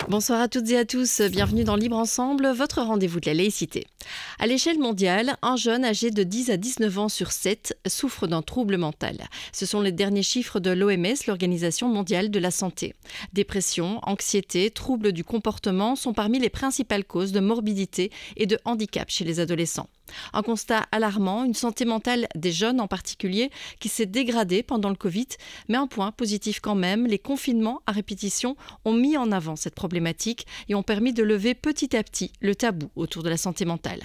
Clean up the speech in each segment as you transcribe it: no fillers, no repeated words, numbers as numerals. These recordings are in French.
Bonsoir à toutes et à tous, bienvenue dans Libre Ensemble, votre rendez-vous de la laïcité. À l'échelle mondiale, un jeune âgé de 10 à 19 ans sur 7 souffre d'un trouble mental. Ce sont les derniers chiffres de l'OMS, l'Organisation mondiale de la santé. Dépression, anxiété, troubles du comportement sont parmi les principales causes de morbidité et de handicap chez les adolescents. Un constat alarmant, une santé mentale des jeunes en particulier qui s'est dégradée pendant le Covid, mais un point positif quand même, les confinements à répétition ont mis en avant cette problématique et ont permis de lever petit à petit le tabou autour de la santé mentale.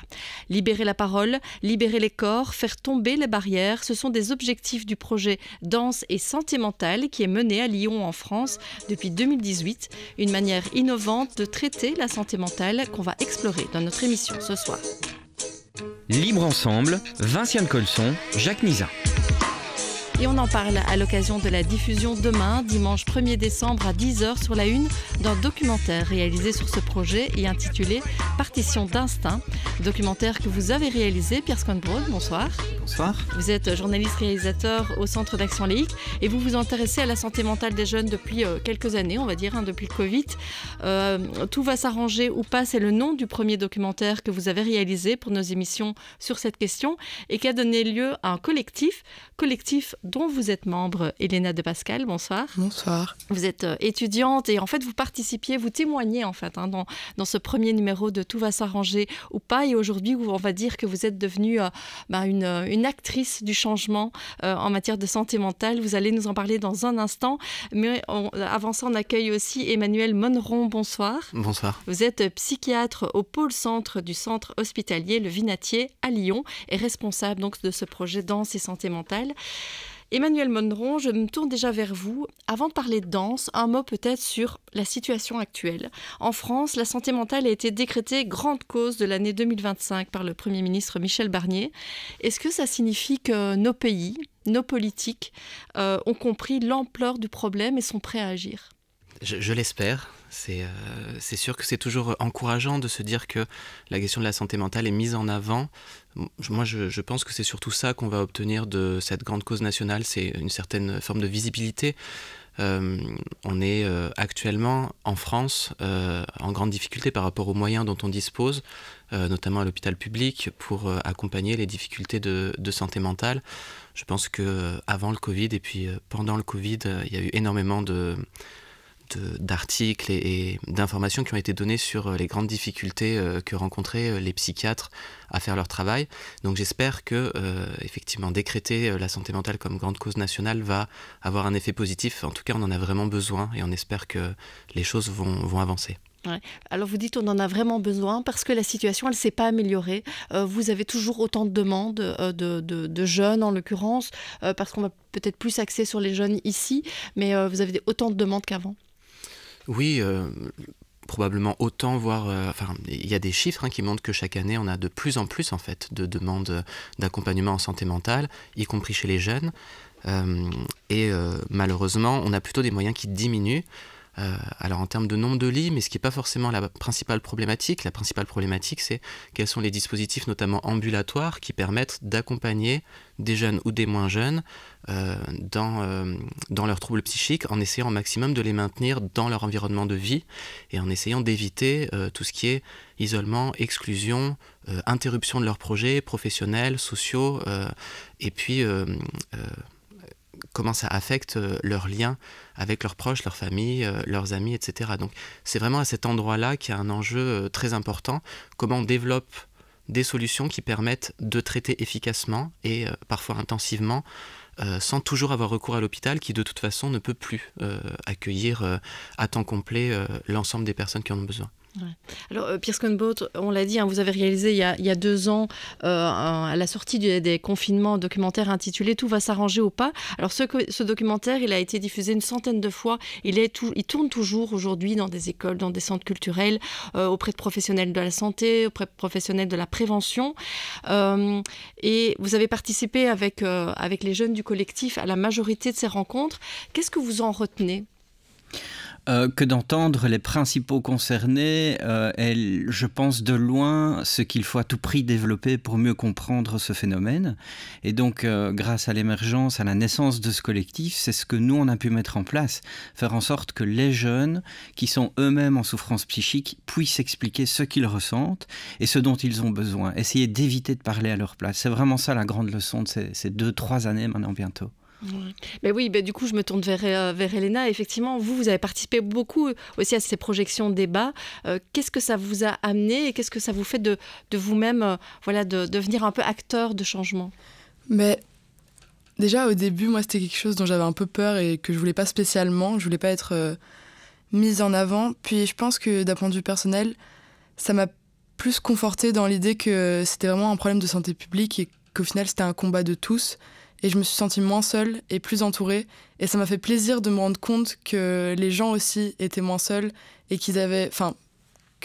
Libérer la parole, libérer les corps, faire tomber les barrières, ce sont des objectifs du projet Danse et Santé mentale qui est mené à Lyon en France depuis 2018, une manière innovante de traiter la santé mentale qu'on va explorer dans notre émission ce soir. Libre Ensemble, Vinciane Colson, Jacques Nizat. Et on en parle à l'occasion de la diffusion demain, dimanche 1er décembre à 10h sur la Une, d'un documentaire réalisé sur ce projet et intitulé « Partition d'instinct ». Documentaire que vous avez réalisé, Pierre Skonbrod, bonsoir. Bonsoir. Vous êtes journaliste-réalisateur au Centre d'Action Laïque et vous vous intéressez à la santé mentale des jeunes depuis quelques années, on va dire, depuis le Covid. Tout va s'arranger ou pas, c'est le nom du premier documentaire que vous avez réalisé pour nos émissions sur cette question et qui a donné lieu à un collectif dont vous êtes membre, Elena de Pascal, bonsoir. Bonsoir. Vous êtes étudiante et en fait vous participiez, vous témoignez en fait dans ce premier numéro de Tout va s'arranger ou pas, et aujourd'hui on va dire que vous êtes devenue une actrice du changement en matière de santé mentale. Vous allez nous en parler dans un instant, mais avant ça on accueille aussi Emmanuel Monneron, bonsoir. Bonsoir. Vous êtes psychiatre au pôle centre du centre hospitalier Le Vinatier à Lyon et responsable donc de ce projet Danse et Santé mentale. Emmanuel Monneron, je me tourne déjà vers vous. Avant de parler de danse, un mot peut-être sur la situation actuelle. En France, la santé mentale a été décrétée grande cause de l'année 2025 par le Premier ministre Michel Barnier. Est-ce que ça signifie que nos pays, nos politiques ont compris l'ampleur du problème et sont prêts à agir ? Je l'espère. C'est sûr que c'est toujours encourageant de se dire que la question de la santé mentale est mise en avant. Moi, je pense que c'est surtout ça qu'on va obtenir de cette grande cause nationale, c'est une certaine forme de visibilité. On est actuellement en France en grande difficulté par rapport aux moyens dont on dispose, notamment à l'hôpital public, pour accompagner les difficultés de santé mentale. Je pense qu'avant le Covid et puis pendant le Covid, il y a eu énormément d'articles et d'informations qui ont été données sur les grandes difficultés que rencontraient les psychiatres à faire leur travail. Donc j'espère que effectivement décréter la santé mentale comme grande cause nationale va avoir un effet positif. En tout cas, on en a vraiment besoin et on espère que les choses vont avancer. Ouais. Alors vous dites on en a vraiment besoin parce que la situation elle ne s'est pas améliorée. Vous avez toujours autant de demandes de jeunes en l'occurrence, parce qu'on va peut-être plus axer sur les jeunes ici, mais vous avez autant de demandes qu'avant. Oui, probablement autant, voire... il y a des chiffres qui montrent que chaque année, on a de plus en plus en fait, de demandes d'accompagnement en santé mentale, y compris chez les jeunes. Malheureusement, on a plutôt des moyens qui diminuent. Alors en termes de nombre de lits, mais ce qui n'est pas forcément la principale problématique, c'est quels sont les dispositifs, notamment ambulatoires, qui permettent d'accompagner des jeunes ou des moins jeunes dans leurs troubles psychiques, en essayant au maximum de les maintenir dans leur environnement de vie et en essayant d'éviter tout ce qui est isolement, exclusion, interruption de leurs projets professionnels, sociaux, et puis comment ça affecte leurs liens avec leurs proches, leurs familles, leurs amis, etc. Donc c'est vraiment à cet endroit-là qu'il y a un enjeu très important. Comment on développe des solutions qui permettent de traiter efficacement et parfois intensivement, sans toujours avoir recours à l'hôpital qui de toute façon ne peut plus accueillir à temps complet l'ensemble des personnes qui en ont besoin. Ouais. Alors Pierre Skonbrod, on l'a dit, vous avez réalisé il y a 2 ans à la sortie des confinements un documentaire intitulé Tout va s'arranger ou pas. Alors ce documentaire il a été diffusé une centaine de fois, il tourne toujours aujourd'hui dans des écoles, dans des centres culturels, auprès de professionnels de la santé, auprès de professionnels de la prévention, et vous avez participé avec les jeunes du collectif à la majorité de ces rencontres. Qu'est-ce que vous en retenez ? Que d'entendre les principaux concernés est, je pense, de loin ce qu'il faut à tout prix développer pour mieux comprendre ce phénomène. Et donc, grâce à l'émergence, à la naissance de ce collectif, c'est ce que nous, on a pu mettre en place. Faire en sorte que les jeunes, qui sont eux-mêmes en souffrance psychique, puissent expliquer ce qu'ils ressentent et ce dont ils ont besoin. Essayer d'éviter de parler à leur place. C'est vraiment ça la grande leçon de ces 2-3 années maintenant bientôt. Mais oui, du coup, je me tourne vers Elena. Effectivement, vous avez participé beaucoup aussi à ces projections débats. Qu'est-ce que ça vous a amené et qu'est-ce que ça vous fait de vous-même de devenir un peu acteur de changement? Mais déjà, au début, moi, c'était quelque chose dont j'avais un peu peur et que je voulais pas spécialement. Je voulais pas être mise en avant. Puis je pense que d'un point de vue personnel, ça m'a plus confortée dans l'idée que c'était vraiment un problème de santé publique et qu'au final, c'était un combat de tous. Et je me suis sentie moins seule et plus entourée. Et ça m'a fait plaisir de me rendre compte que les gens aussi étaient moins seuls et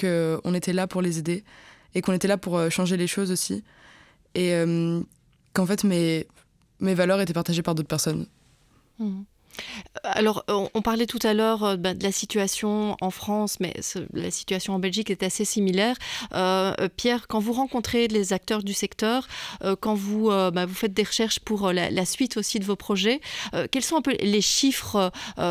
qu'on était là pour les aider et qu'on était là pour changer les choses aussi. Et qu'en fait, mes valeurs étaient partagées par d'autres personnes. Mmh. Alors, on parlait tout à l'heure de la situation en France, mais la situation en Belgique est assez similaire. Pierre, quand vous rencontrez les acteurs du secteur, quand vous faites des recherches pour la suite aussi de vos projets, quels sont un peu les chiffres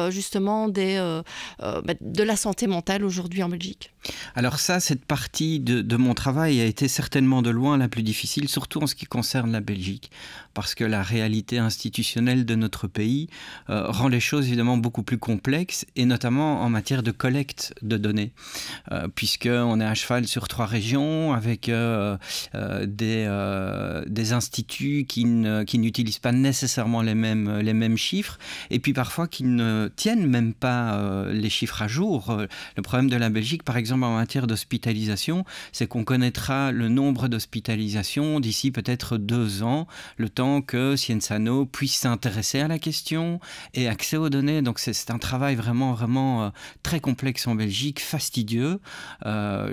justement de la santé mentale aujourd'hui en Belgique? Alors ça, cette partie de mon travail a été certainement de loin la plus difficile, surtout en ce qui concerne la Belgique, parce que la réalité institutionnelle de notre pays rend les choses évidemment beaucoup plus complexes, et notamment en matière de collecte de données, puisqu'on est à cheval sur 3 régions, avec des instituts qui n'utilisent pas nécessairement les mêmes chiffres, et puis parfois qui ne tiennent même pas les chiffres à jour. Le problème de la Belgique, par exemple, en matière d'hospitalisation, c'est qu'on connaîtra le nombre d'hospitalisations d'ici peut-être 2 ans, le temps que Sciences & No puisse s'intéresser à la question et accès aux données. Donc c'est un travail vraiment très complexe en Belgique, fastidieux.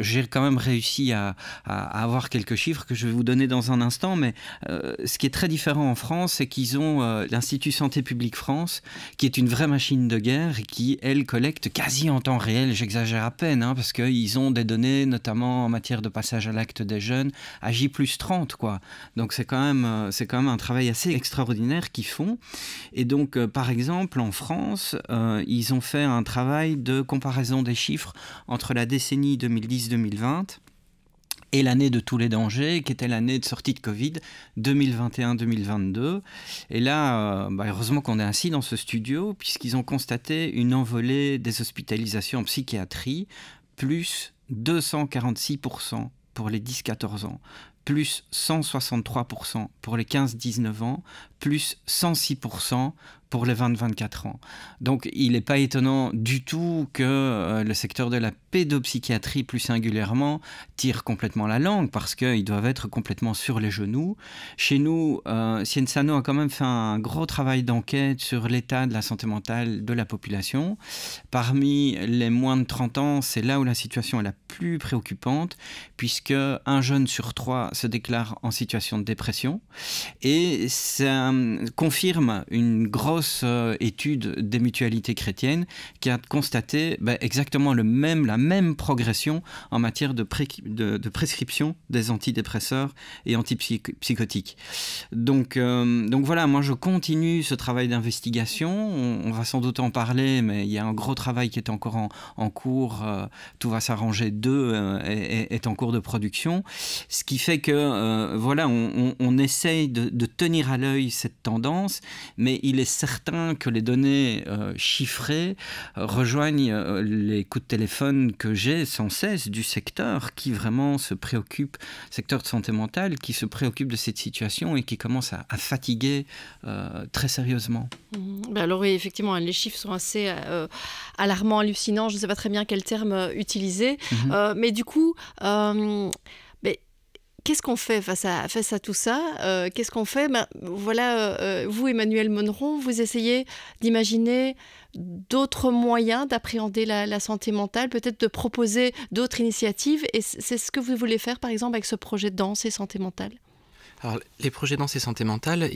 J'ai quand même réussi à avoir quelques chiffres que je vais vous donner dans un instant, mais ce qui est très différent en France, c'est qu'ils ont l'Institut Santé publique France, qui est une vraie machine de guerre et qui, elle, collecte quasi en temps réel, j'exagère à peine, parce qu'ils ont des données, notamment en matière de passage à l'acte des jeunes, à J+30, quoi. Donc c'est quand même un travail assez extraordinaire qu'ils font. Et donc, par exemple, en France, ils ont fait un travail de comparaison des chiffres entre la décennie 2010-2020 et l'année de tous les dangers, qui était l'année de sortie de Covid, 2021-2022. Et là, heureusement qu'on est assis dans ce studio, puisqu'ils ont constaté une envolée des hospitalisations en psychiatrie, plus 246% pour les 10-14 ans, plus 163% pour les 15-19 ans, plus 106% pour les 20-24 ans. Donc il n'est pas étonnant du tout que le secteur de la pédopsychiatrie plus singulièrement tire complètement la langue, parce qu'ils doivent être complètement sur les genoux. Chez nous, Sciences & No a quand même fait un gros travail d'enquête sur l'état de la santé mentale de la population. Parmi les moins de 30 ans, c'est là où la situation est la plus préoccupante, puisque un jeune sur 3 se déclare en situation de dépression, et ça confirme une grosse étude des mutualités chrétiennes qui a constaté exactement la même progression en matière de prescription des antidépresseurs et antipsychotiques. Donc voilà, moi je continue ce travail d'investigation. On va sans doute en parler, mais il y a un gros travail qui est encore en cours. Tout va s'arranger 2 est en cours de production. Ce qui fait que on essaye de tenir à l'œil cette tendance, mais il est certain que les données chiffrées rejoignent les coups de téléphone que j'ai sans cesse du secteur qui vraiment se préoccupe, secteur de santé mentale, qui se préoccupe de cette situation et qui commence à fatiguer très sérieusement. Alors oui, effectivement, les chiffres sont assez alarmants, hallucinants. Je ne sais pas très bien quel terme utiliser. Mais du coup... qu'est-ce qu'on fait face à tout ça? Qu'est-ce qu'on fait? Vous, Emmanuel Monneron, vous essayez d'imaginer d'autres moyens d'appréhender la santé mentale, peut-être de proposer d'autres initiatives. Et c'est ce que vous voulez faire, par exemple, avec ce projet Danse et santé mentale? Alors, les projets Danse et santé mentale,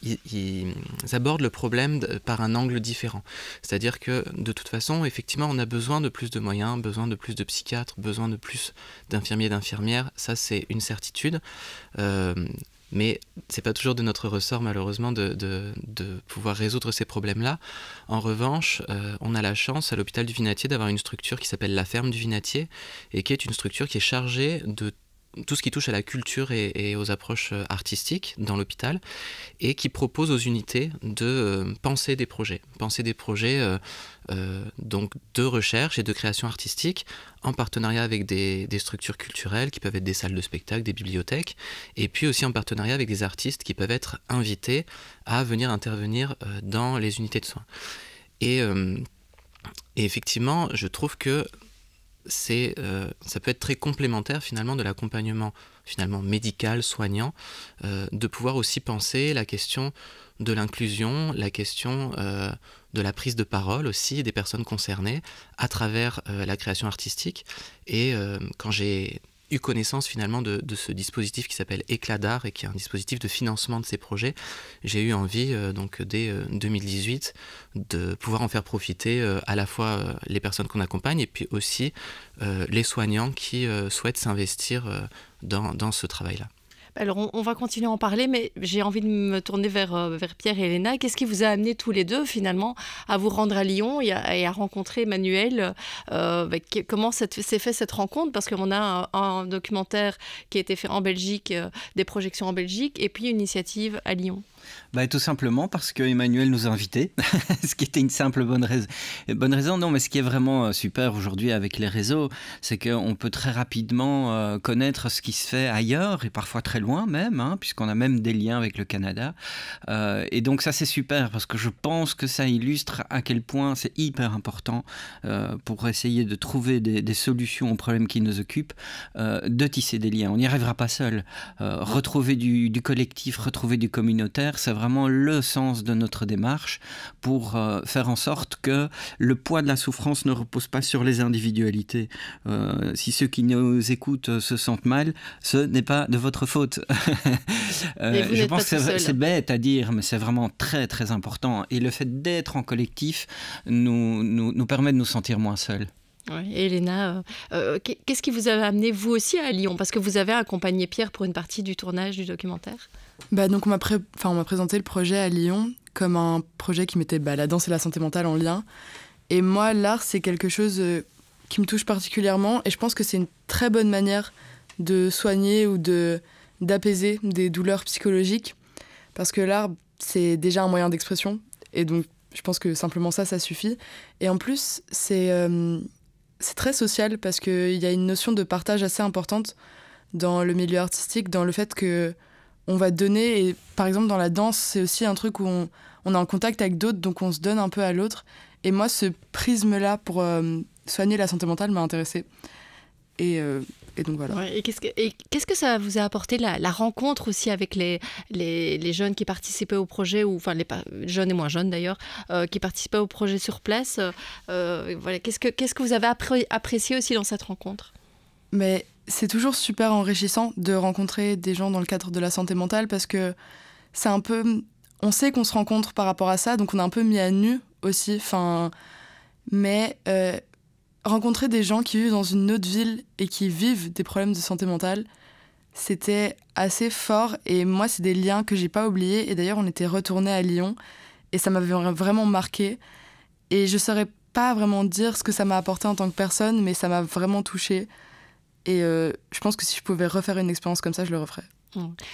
ils abordent le problème par un angle différent. C'est-à-dire que de toute façon, effectivement, on a besoin de plus de moyens, besoin de plus de psychiatres, besoin de plus d'infirmiers, d'infirmières. Ça, c'est une certitude. Mais c'est pas toujours de notre ressort, malheureusement, de pouvoir résoudre ces problèmes-là. En revanche, on a la chance à l'hôpital du Vinatier d'avoir une structure qui s'appelle la Ferme du Vinatier et qui est une structure qui est chargée de tout ce qui touche à la culture et aux approches artistiques dans l'hôpital et qui propose aux unités de penser des projets. Donc de recherche et de création artistique en partenariat avec des structures culturelles qui peuvent être des salles de spectacle, des bibliothèques, et puis aussi en partenariat avec des artistes qui peuvent être invités à venir intervenir dans les unités de soins. Et effectivement, je trouve que ça peut être très complémentaire finalement de l'accompagnement médical, soignant, de pouvoir aussi penser la question de l'inclusion, la question de la prise de parole aussi des personnes concernées à travers la création artistique. Et quand j'ai eu connaissance finalement de ce dispositif qui s'appelle Éclat d'art et qui est un dispositif de financement de ces projets, j'ai eu envie donc dès 2018 de pouvoir en faire profiter à la fois les personnes qu'on accompagne et puis aussi les soignants qui souhaitent s'investir dans ce travail-là. Alors, on va continuer à en parler, mais j'ai envie de me tourner vers Pierre et Elena. Qu'est-ce qui vous a amené tous les deux, finalement, à vous rendre à Lyon et à rencontrer Emmanuel comment s'est fait cette rencontre? Parce qu'on a un documentaire qui a été fait en Belgique, des projections en Belgique, et puis une initiative à Lyon. Tout simplement parce que Emmanuel nous a invités, ce qui était une simple bonne raison. Non, mais ce qui est vraiment super aujourd'hui avec les réseaux, c'est qu'on peut très rapidement connaître ce qui se fait ailleurs et parfois très loin même, puisqu'on a même des liens avec le Canada. Et donc ça c'est super parce que je pense que ça illustre à quel point c'est hyper important pour essayer de trouver des solutions aux problèmes qui nous occupent, de tisser des liens. On n'y arrivera pas seul. Retrouver du collectif, retrouver du communautaire, c'est vraiment le sens de notre démarche pour faire en sorte que le poids de la souffrance ne repose pas sur les individualités. Si ceux qui nous écoutent se sentent mal, ce n'est pas de votre faute. Je pense que c'est bête à dire, mais c'est vraiment très très important. Et le fait d'être en collectif nous permet de nous sentir moins seuls. Ouais. Et Elena, qu'est-ce qui vous a amené vous aussi à Lyon? Parce que vous avez accompagné Pierre pour une partie du tournage du documentaire. Donc on m'a présenté le projet à Lyon comme un projet qui mettait la danse et la santé mentale en lien. Et moi, l'art, c'est quelque chose qui me touche particulièrement. Et je pense que c'est une très bonne manière de soigner ou d'apaiser des douleurs psychologiques. Parce que l'art, c'est déjà un moyen d'expression. Et donc, je pense que simplement ça suffit. Et en plus, c'est très social parce qu'il y a une notion de partage assez importante dans le milieu artistique, dans le fait que on va donner, et par exemple dans la danse, c'est aussi un truc où on est en contact avec d'autres, donc on se donne un peu à l'autre. Et moi, ce prisme-là pour soigner la santé mentale m'a intéressée. Et donc voilà. Ouais, et qu'est-ce que ça vous a apporté, la rencontre aussi avec les jeunes qui participaient au projet, ou enfin les jeunes et moins jeunes d'ailleurs, qui participaient au projet sur place, voilà. Qu'est-ce que vous avez apprécié aussi dans cette rencontre? Mais c'est toujours super enrichissant de rencontrer des gens dans le cadre de la santé mentale parce que c'est un peu... On sait qu'on se rencontre par rapport à ça, donc on est un peu mis à nu aussi. Mais rencontrer des gens qui vivent dans une autre ville et qui vivent des problèmes de santé mentale, c'était assez fort. Et moi, c'est des liens que j'ai pas oubliés. Et d'ailleurs, on était retournés à Lyon et ça m'avait vraiment marqué. Et je saurais pas vraiment dire ce que ça m'a apporté en tant que personne, mais ça m'a vraiment touchée. Et je pense que si je pouvais refaire une expérience comme ça, je le referais.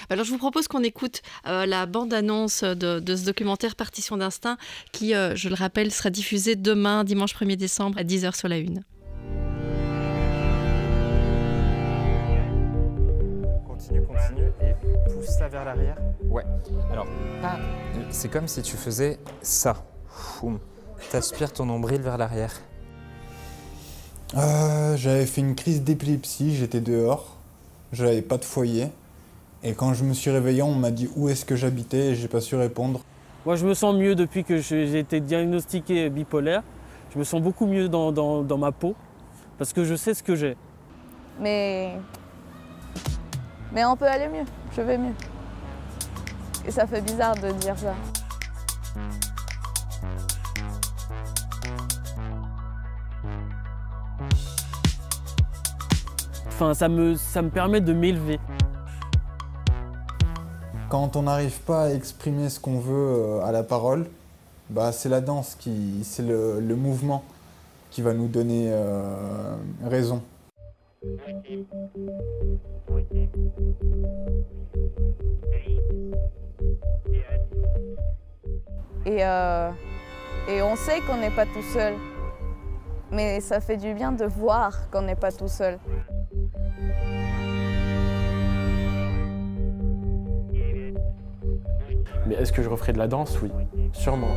Alors je vous propose qu'on écoute la bande-annonce de ce documentaire Partition d'instinct qui, je le rappelle, sera diffusé demain, dimanche 1er décembre à 10h sur la Une. Continue et pousse ça vers l'arrière. Ouais. Alors, c'est comme si tu faisais ça. T'aspires ton nombril vers l'arrière. J'avais fait une crise d'épilepsie, j'étais dehors, j'avais pas de foyer. Et quand je me suis réveillé, on m'a dit où est-ce que j'habitais et j'ai pas su répondre. Moi, je me sens mieux depuis que j'ai été diagnostiqué bipolaire. Je me sens beaucoup mieux dans ma peau parce que je sais ce que j'ai. Mais on peut aller mieux, je vais mieux. Et ça fait bizarre de dire ça. Enfin, ça me permet de m'élever. Quand on n'arrive pas à exprimer ce qu'on veut à la parole, bah, c'est la danse, c'est le mouvement qui va nous donner raison. Et on sait qu'on n'est pas tout seul, mais ça fait du bien de voir qu'on n'est pas tout seul. Mais est-ce que je referai de la danse? Oui, sûrement.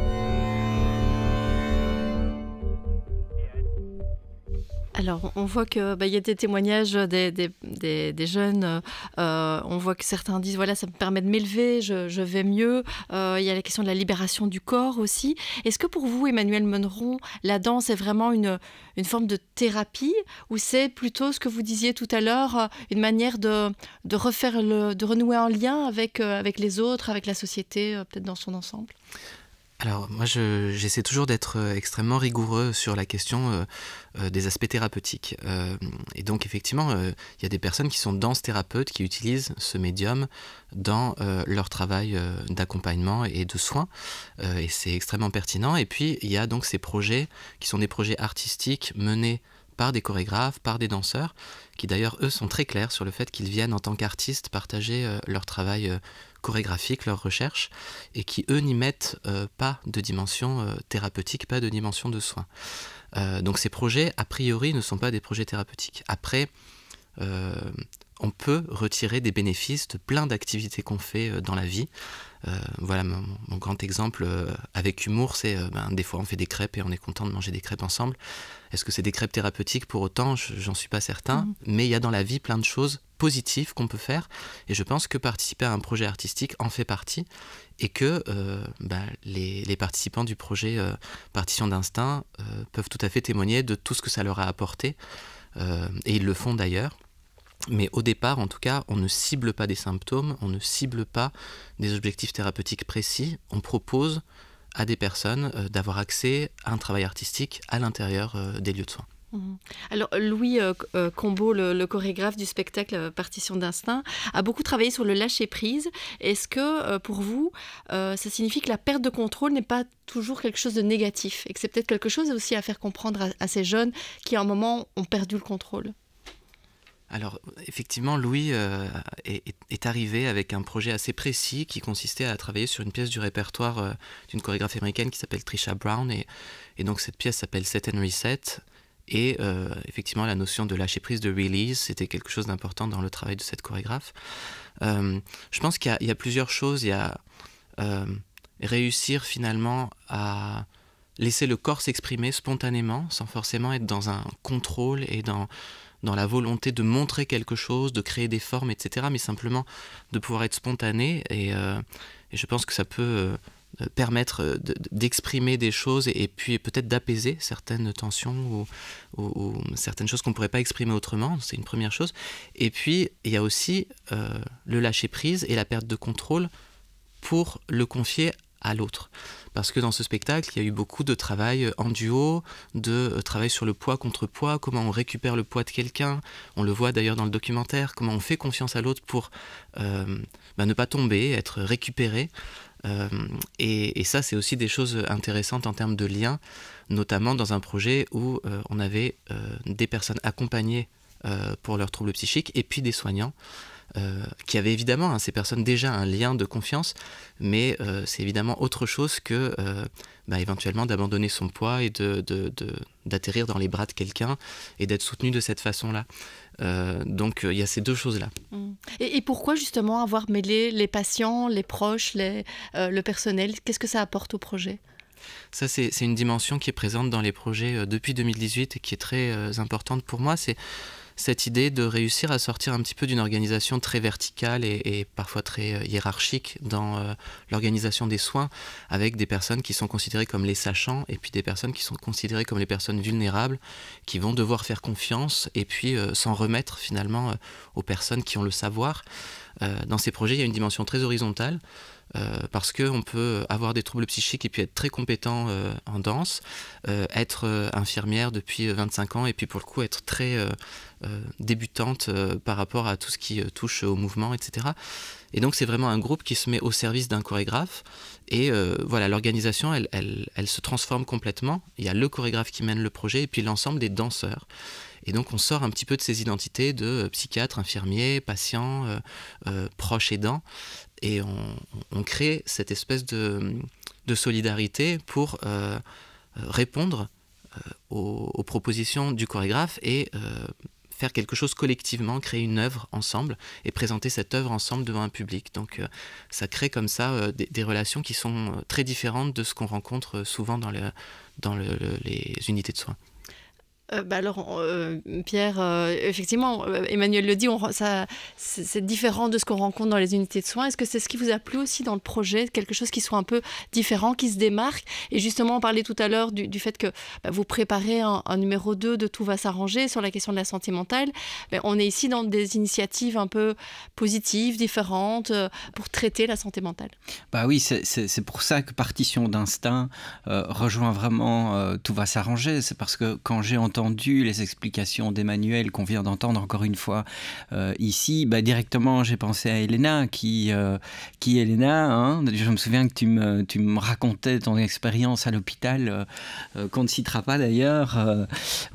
Alors, on voit qu'il y a des témoignages des jeunes. On voit que certains disent, voilà, ça me permet de m'élever, je vais mieux. Il y a la question de la libération du corps aussi. Est-ce que pour vous, Emmanuel Monneron, la danse est vraiment une forme de thérapie ou c'est plutôt ce que vous disiez tout à l'heure, une manière de renouer un lien avec les autres, avec la société, peut-être dans son ensemble? Alors moi j'essaie toujours d'être extrêmement rigoureux sur la question des aspects thérapeutiques. Et donc effectivement, il y a des personnes qui sont danse-thérapeutes qui utilisent ce médium dans leur travail d'accompagnement et de soins. Et c'est extrêmement pertinent. Et puis il y a donc ces projets qui sont des projets artistiques menés par des chorégraphes, par des danseurs, qui d'ailleurs eux sont très clairs sur le fait qu'ils viennent en tant qu'artistes partager leur travail chorégraphique, leurs recherches, et qui eux n'y mettent pas de dimension thérapeutique, pas de dimension de soins. Donc ces projets, a priori, ne sont pas des projets thérapeutiques. Après, on peut retirer des bénéfices de plein d'activités qu'on fait dans la vie. Voilà mon grand exemple avec humour, c'est des fois on fait des crêpes et on est content de manger des crêpes ensemble. Est-ce que c'est des crêpes thérapeutiques? Pour autant, j'en suis pas certain. Mais il y a dans la vie plein de choses positives qu'on peut faire. Et je pense que participer à un projet artistique en fait partie. Et que les participants du projet Partition d'instinct peuvent tout à fait témoigner de tout ce que ça leur a apporté. Et ils le font d'ailleurs. Mais au départ, en tout cas, on ne cible pas des symptômes, on ne cible pas des objectifs thérapeutiques précis. On propose à des personnes d'avoir accès à un travail artistique à l'intérieur des lieux de soins. Alors Louis Combeau, le chorégraphe du spectacle Partition d'instinct, a beaucoup travaillé sur le lâcher-prise. Est-ce que pour vous, ça signifie que la perte de contrôle n'est pas toujours quelque chose de négatif et que c'est peut-être quelque chose aussi à faire comprendre à ces jeunes qui à un moment ont perdu le contrôle? Alors, effectivement, Louis est arrivé avec un projet assez précis qui consistait à travailler sur une pièce du répertoire d'une chorégraphe américaine qui s'appelle Trisha Brown. Et donc, cette pièce s'appelle Set and Reset. Et effectivement, la notion de lâcher-prise, de release, c'était quelque chose d'important dans le travail de cette chorégraphe. Je pense qu'il y a plusieurs choses. Il y a réussir finalement à laisser le corps s'exprimer spontanément, sans forcément être dans un contrôle et dans la volonté de montrer quelque chose, de créer des formes, etc., mais simplement de pouvoir être spontané. Et je pense que ça peut permettre d'exprimer des choses et puis peut-être d'apaiser certaines tensions ou certaines choses qu'on ne pourrait pas exprimer autrement. C'est une première chose. Et puis, il y a aussi le lâcher-prise et la perte de contrôle pour le confier à l'autre. Parce que dans ce spectacle, il y a eu beaucoup de travail en duo, de travail sur le poids contre poids, comment on récupère le poids de quelqu'un. On le voit d'ailleurs dans le documentaire, comment on fait confiance à l'autre pour ne pas tomber, être récupéré. Et ça, c'est aussi des choses intéressantes en termes de lien, notamment dans un projet où on avait des personnes accompagnées pour leurs troubles psychiques et puis des soignants. Qui avaient évidemment, ces personnes, déjà un lien de confiance, mais c'est évidemment autre chose que éventuellement d'abandonner son poids et d'atterrir dans les bras de quelqu'un et d'être soutenu de cette façon-là. Donc il y a ces deux choses-là. Et pourquoi justement avoir mêlé les patients, les proches, le personnel? Qu'est-ce que ça apporte au projet? Ça, c'est une dimension qui est présente dans les projets depuis 2018 et qui est très importante pour moi. C'est cette idée de réussir à sortir un petit peu d'une organisation très verticale et parfois très hiérarchique dans l'organisation des soins, avec des personnes qui sont considérées comme les sachants et puis des personnes qui sont considérées comme les personnes vulnérables, qui vont devoir faire confiance et puis s'en remettre finalement aux personnes qui ont le savoir. Dans ces projets, il y a une dimension très horizontale. parce qu'on peut avoir des troubles psychiques et puis être très compétent en danse, être infirmière depuis 25 ans et puis pour le coup être très débutante par rapport à tout ce qui touche au mouvement, etc. Et donc c'est vraiment un groupe qui se met au service d'un chorégraphe et voilà, l'organisation elle se transforme complètement. Il y a le chorégraphe qui mène le projet et puis l'ensemble des danseurs. Et donc on sort un petit peu de ces identités de psychiatre, infirmier, patient, proche aidant et on crée cette espèce de solidarité pour répondre aux propositions du chorégraphe et faire quelque chose collectivement, créer une œuvre ensemble et présenter cette œuvre ensemble devant un public. Donc ça crée comme ça des relations qui sont très différentes de ce qu'on rencontre souvent dans les unités de soins. Alors, Pierre, effectivement, Emmanuel le dit, c'est différent de ce qu'on rencontre dans les unités de soins. Est-ce que c'est ce qui vous a plu aussi dans le projet, quelque chose qui soit un peu différent, qui se démarque? Et justement, on parlait tout à l'heure du fait que vous préparez un numéro 2 de Tout va s'arranger sur la question de la santé mentale. On est ici dans des initiatives un peu positives, différentes, pour traiter la santé mentale. Bah oui, c'est pour ça que Partition d'instinct rejoint vraiment Tout va s'arranger. C'est parce que quand j'ai entendu les explications d'Emmanuel qu'on vient d'entendre encore une fois ici, directement j'ai pensé à Elena qui Elena, hein, je me souviens que tu me racontais ton expérience à l'hôpital, qu'on ne citera pas d'ailleurs,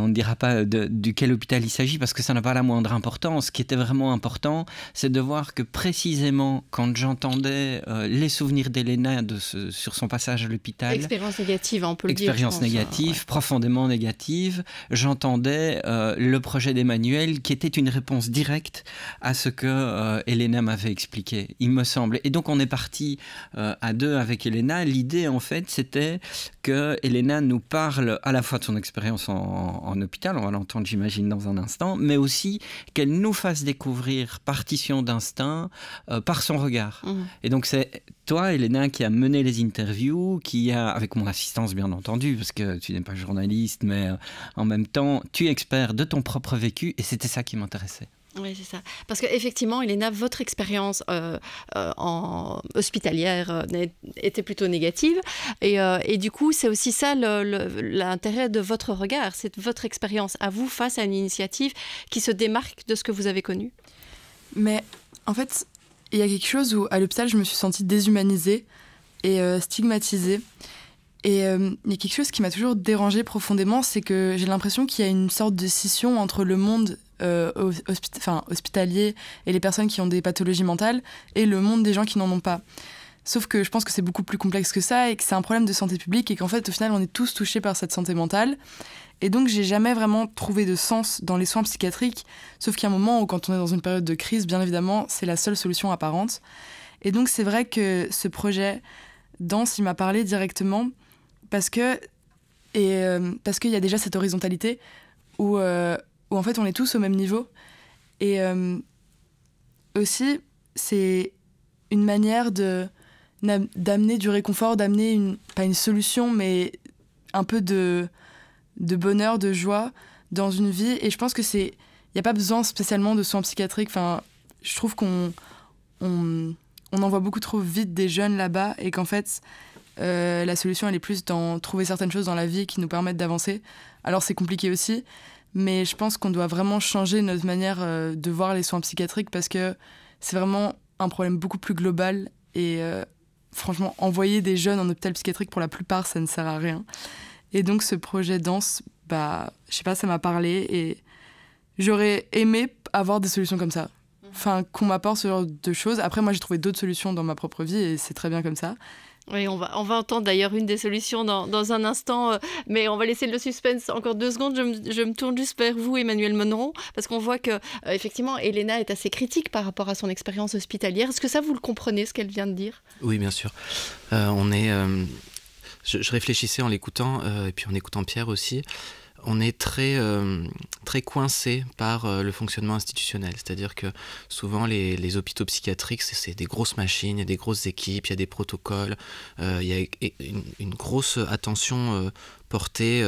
on ne dira pas duquel hôpital il s'agit parce que ça n'a pas la moindre importance. Ce qui était vraiment important, c'est de voir que précisément quand j'entendais les souvenirs d'Elena sur son passage à l'hôpital, expérience négative, on peut le dire. Expérience négative, profondément négative. J'entendais le projet d'Emmanuel qui était une réponse directe à ce que Elena m'avait expliqué, il me semble. Et donc on est parti à deux avec Elena. L'idée en fait c'était que Elena nous parle à la fois de son expérience en hôpital, on va l'entendre j'imagine dans un instant, mais aussi qu'elle nous fasse découvrir Partition d'instinct par son regard. Et donc c'est toi, Elena, qui a mené les interviews, qui a, avec mon assistance bien entendu, parce que tu n'es pas journaliste, mais en même temps, tu es expert de ton propre vécu, et c'était ça qui m'intéressait. Oui, c'est ça. Parce qu'effectivement, Elena, votre expérience hospitalière était plutôt négative. Et du coup, c'est aussi ça l'intérêt de votre regard. C'est votre expérience à vous face à une initiative qui se démarque de ce que vous avez connu. Mais en fait, il y a quelque chose où, à l'hôpital, je me suis sentie déshumanisée et stigmatisée. Et il y a quelque chose qui m'a toujours dérangée profondément, c'est que j'ai l'impression qu'il y a une sorte de scission entre le monde hospitalier et les personnes qui ont des pathologies mentales et le monde des gens qui n'en ont pas. Sauf que je pense que c'est beaucoup plus complexe que ça et que c'est un problème de santé publique et qu'en fait, au final, on est tous touchés par cette santé mentale. Et donc, j'ai jamais vraiment trouvé de sens dans les soins psychiatriques, sauf qu'il y a un moment où, quand on est dans une période de crise, bien évidemment, c'est la seule solution apparente. Et donc, c'est vrai que ce projet danse, il m'a parlé directement parce qu'il y a déjà cette horizontalité où en fait, on est tous au même niveau. Et aussi, c'est une manière d'amener du réconfort, d'amener pas une solution, mais un peu de bonheur, de joie dans une vie. Et je pense que il n'y a pas besoin spécialement de soins psychiatriques. Enfin, je trouve qu'on envoie beaucoup trop vite des jeunes là-bas et qu'en fait, la solution, elle est plus dans trouver certaines choses dans la vie qui nous permettent d'avancer. Alors, c'est compliqué aussi, mais je pense qu'on doit vraiment changer notre manière de voir les soins psychiatriques parce que c'est vraiment un problème beaucoup plus global et franchement, envoyer des jeunes en hôpital psychiatrique, pour la plupart, ça ne sert à rien. Et donc, ce projet danse, je sais pas, ça m'a parlé et j'aurais aimé avoir des solutions comme ça. Enfin, qu'on m'apporte ce genre de choses. Après, moi, j'ai trouvé d'autres solutions dans ma propre vie et c'est très bien comme ça. Oui, on va entendre d'ailleurs une des solutions dans un instant, mais on va laisser le suspense encore 2 secondes. Je me tourne juste vers vous, Emmanuel Monneron, parce qu'on voit que effectivement, Elena est assez critique par rapport à son expérience hospitalière. Est-ce que ça, vous le comprenez, ce qu'elle vient de dire ? Oui, bien sûr. Je réfléchissais en l'écoutant, et puis en écoutant Pierre aussi. On est très coincé par le fonctionnement institutionnel. C'est-à-dire que souvent, les hôpitaux psychiatriques, c'est des grosses machines, il y a des grosses équipes, il y a des protocoles, il y a une grosse attention portée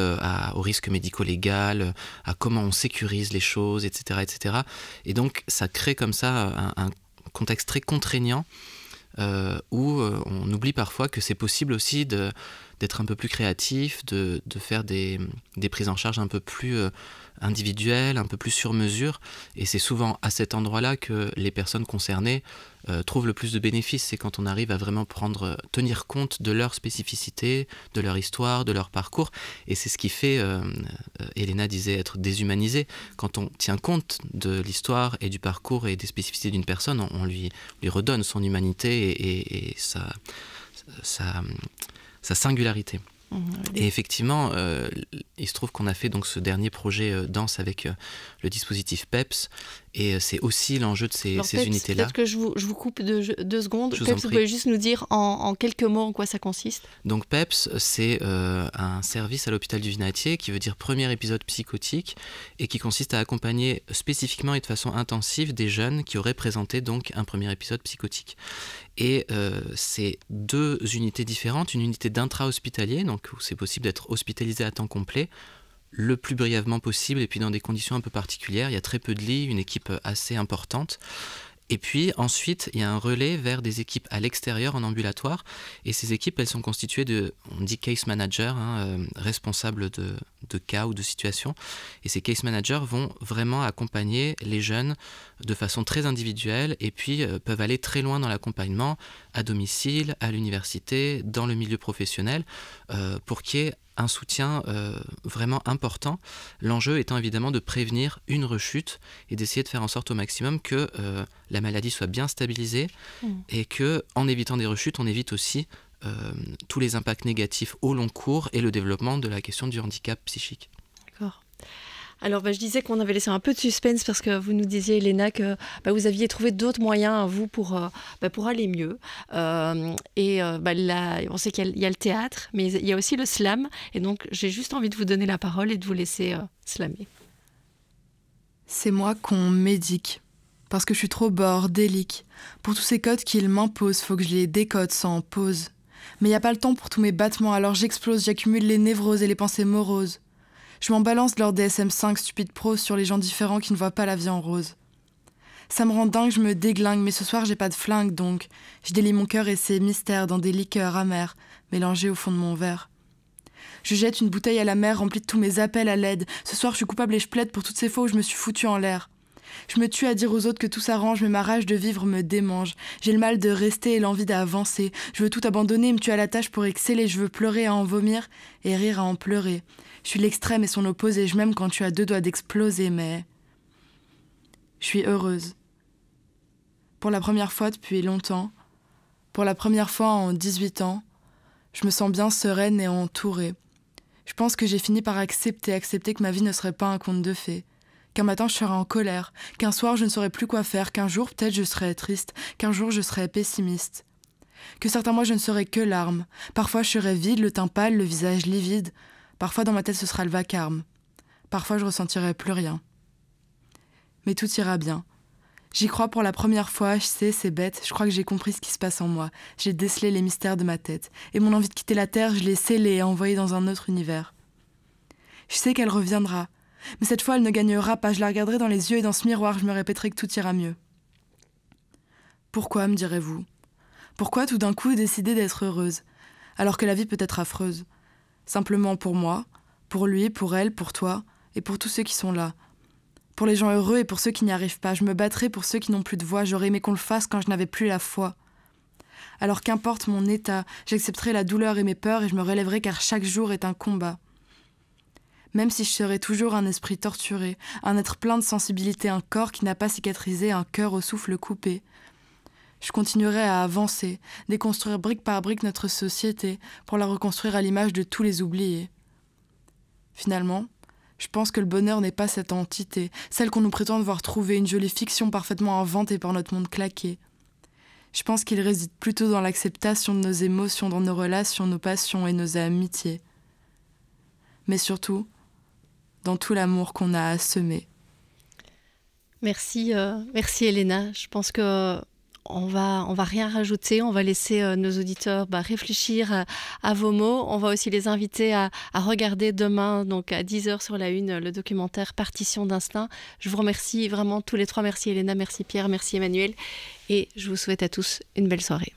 au risque médico-légal, à comment on sécurise les choses, etc., etc. Et donc, ça crée comme ça un contexte très contraignant où on oublie parfois que c'est possible aussi d'être un peu plus créatif, de faire des prises en charge un peu plus individuelles, un peu plus sur mesure. Et c'est souvent à cet endroit-là que les personnes concernées trouvent le plus de bénéfices. C'est quand on arrive à vraiment tenir compte de leur spécificité, de leur histoire, de leur parcours. Et c'est ce qui fait, Elena disait, être déshumanisé. Quand on tient compte de l'histoire et du parcours et des spécificités d'une personne, on lui redonne son humanité et sa singularité. Et effectivement, il se trouve qu'on a fait donc ce dernier projet danse avec le dispositif PEPS, et c'est aussi l'enjeu de ces unités-là. Peut-être que je vous coupe 2 secondes. PEPS, vous pouvez juste nous dire en quelques mots en quoi ça consiste? Donc PEPS, c'est un service à l'hôpital du Vinatier qui veut dire premier épisode psychotique, et qui consiste à accompagner spécifiquement et de façon intensive des jeunes qui auraient présenté donc un premier épisode psychotique. Et c'est 2 unités différentes, une unité d'intra-hospitalier, donc où c'est possible d'être hospitalisé à temps complet, le plus brièvement possible, et puis dans des conditions un peu particulières. Il y a très peu de lits, une équipe assez importante. Et puis ensuite, il y a un relais vers des équipes à l'extérieur en ambulatoire. Et ces équipes, elles sont constituées on dit case manager, responsables de cas ou de situations. Et ces case managers vont vraiment accompagner les jeunes de façon très individuelle, et puis peuvent aller très loin dans l'accompagnement, à domicile, à l'université, dans le milieu professionnel, pour qu'il y ait un soutien vraiment important. L'enjeu étant évidemment de prévenir une rechute et d'essayer de faire en sorte au maximum que la maladie soit bien stabilisée, et que, en évitant des rechutes, on évite aussi tous les impacts négatifs au long cours et le développement de la question du handicap psychique. D'accord. Alors, je disais qu'on avait laissé un peu de suspense parce que vous nous disiez, Elena, que vous aviez trouvé d'autres moyens, vous, pour aller mieux. On sait qu'il y a le théâtre, mais il y a aussi le slam. Et donc, j'ai juste envie de vous donner la parole et de vous laisser slammer. C'est moi qu'on médique, parce que je suis trop bordélique. Pour tous ces codes qu'ils m'imposent, faut que je les décode sans pause. Mais y a pas le temps pour tous mes battements, alors j'explose, j'accumule les névroses et les pensées moroses. Je m'en balance lors des SM5 stupides pros sur les gens différents qui ne voient pas la vie en rose. Ça me rend dingue, je me déglingue, mais ce soir j'ai pas de flingue donc. Je délie mon cœur et ses mystères dans des liqueurs amères, mélangées au fond de mon verre. Je jette une bouteille à la mer remplie de tous mes appels à l'aide. Ce soir je suis coupable et je plaide pour toutes ces fois où je me suis foutue en l'air. Je me tue à dire aux autres que tout s'arrange, mais ma rage de vivre me démange. J'ai le mal de rester et l'envie d'avancer. Je veux tout abandonner, me tuer à la tâche pour exceller. Je veux pleurer à en vomir et rire à en pleurer. Je suis l'extrême et son opposé. Je m'aime quand tu as 2 doigts d'exploser, mais... Je suis heureuse. Pour la première fois depuis longtemps, pour la première fois en 18 ans, je me sens bien sereine et entourée. Je pense que j'ai fini par accepter que ma vie ne serait pas un conte de fées. Qu'un matin je serai en colère, qu'un soir je ne saurais plus quoi faire, qu'un jour peut-être je serai triste, qu'un jour je serai pessimiste. Que certains mois je ne serai que larmes, parfois je serai vide, le teint pâle, le visage livide, parfois dans ma tête ce sera le vacarme, parfois je ressentirai plus rien. Mais tout ira bien. J'y crois pour la première fois, je sais, c'est bête, je crois que j'ai compris ce qui se passe en moi, j'ai décelé les mystères de ma tête, et mon envie de quitter la terre, je l'ai scellée et envoyée dans un autre univers. Je sais qu'elle reviendra, mais cette fois, elle ne gagnera pas. Je la regarderai dans les yeux et dans ce miroir, je me répéterai que tout ira mieux. Pourquoi, me direz-vous? Pourquoi tout d'un coup décider d'être heureuse, alors que la vie peut être affreuse? Simplement pour moi, pour lui, pour elle, pour toi, et pour tous ceux qui sont là. Pour les gens heureux et pour ceux qui n'y arrivent pas. Je me battrai pour ceux qui n'ont plus de voix. J'aurais aimé qu'on le fasse quand je n'avais plus la foi. Alors qu'importe mon état, j'accepterai la douleur et mes peurs et je me relèverai car chaque jour est un combat. Même si je serai toujours un esprit torturé, un être plein de sensibilité, un corps qui n'a pas cicatrisé, un cœur au souffle coupé. Je continuerai à avancer, déconstruire brique par brique notre société pour la reconstruire à l'image de tous les oubliés. Finalement, je pense que le bonheur n'est pas cette entité, celle qu'on nous prétend devoir trouver, une jolie fiction parfaitement inventée par notre monde claqué. Je pense qu'il réside plutôt dans l'acceptation de nos émotions, dans nos relations, nos passions et nos amitiés. Mais surtout, dans tout l'amour qu'on a à semer. Merci Elena. Je pense que on va rien rajouter. On va laisser nos auditeurs réfléchir à vos mots. On va aussi les inviter à regarder demain, donc à 10h sur la Une, le documentaire Partition d'instinct. Je vous remercie vraiment tous les trois. Merci Elena, merci Pierre, merci Emmanuel. Et je vous souhaite à tous une belle soirée.